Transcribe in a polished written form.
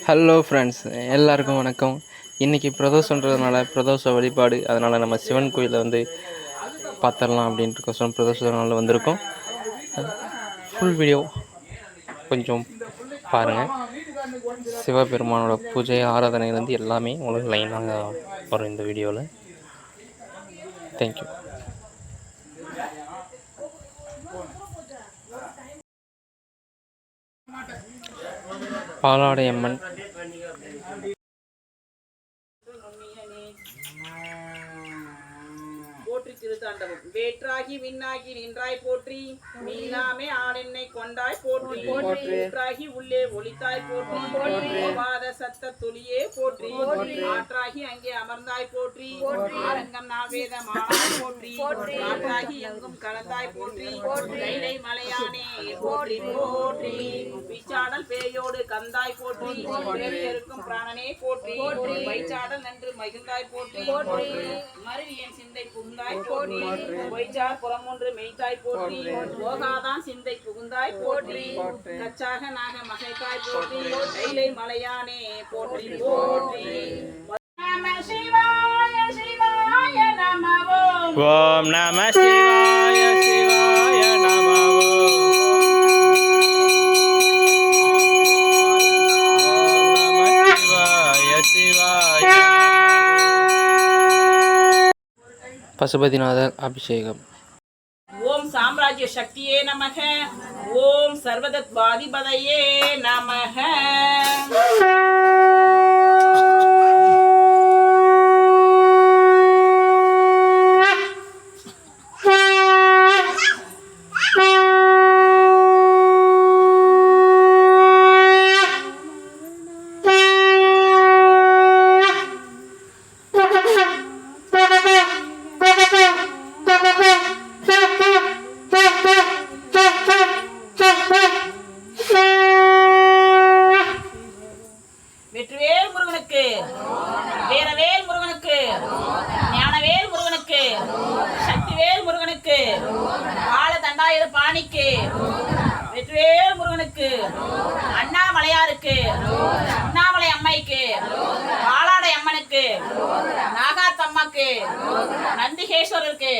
Hello friends, எல்லாருக்கும் வணக்கம். இன்றைக்கி பிரதோஷன்றதுனால பிரதோஷ வழிபாடு, அதனால் நம்ம சிவன் கோயிலை வந்து பார்த்துடலாம் அப்படின்ட்டுக்கோசரம் பிரதோஷ நாளில் வந்திருக்கோம். ஃபுல் வீடியோ கொஞ்சம் பாருங்கள். சிவபெருமானோட பூஜை ஆராதனையிலேருந்து எல்லாமே உங்களுக்கு லைனாக வரும் இந்த வீடியோவில். தேங்க்யூ. பாலாடையம்மன் போற்றி திருத்தாண்டவம். வேற்றாகி விண்ணாகி நின்றாய் போற்றி, மீளாமே ஆளெண்ணை கொண்டாய் போற்றி, ஊற்றாகி உள்ளே ஒளித்தாய் போற்றி, ஓவாத சத்த துளியே போற்றி, ஆற்றாகி அங்கே அமர்ந்தாய் போற்றி, ஆரங்கம் நாவேத மானாய் போற்றி, ஆற்றாகி எங்கும் கலந்தாய் போற்றி, கைலை மலையானே போற்றி போற்றி, பிச்சாடல் பேயோடு கந்தாய் போற்றி, இருக்கும் பிராணனே போற்றி, வைச்சாடல் நன்று மகிழ்ந்தாய் போற்றி, மருவியன் சிந்தை புகுந்தாய் போற்றி, பொய்ச்சார் புறமொன்று மெய்த்தாய் போற்றி, போகாதான் சிந்தை புகுந்தாய் போற்றி, கச்சாக நாக மகைத்தாய் போற்றி, கைலை மலையானே போற்றி போற்றி. நம சிவாய சிவாய நம ஓம் நம சிவாய சிவாய நம பசுபதிநாதர் அபிஷேகம். ஓம் சாம்ராஜ்ய சக்தியே நமக. ஓம் சர்வதத்வாதிபதையே நமக. வெற்றிவேல் முருகனுக்கு, வீரவேல் முருகனுக்கு, ஞானவேல் முருகனுக்கு, சக்திவேல் முருகனுக்கு, பால தண்டாயுத பாணிக்கு, வெற்றிவேல் முருகனுக்கு, அண்ணாமலையாருக்கு, அண்ணாமலை அம்மைக்கு, பாலாடை அம்மனுக்கு, நாகாத்தம்மாக்கு, நந்திகேஸ்வரருக்கு,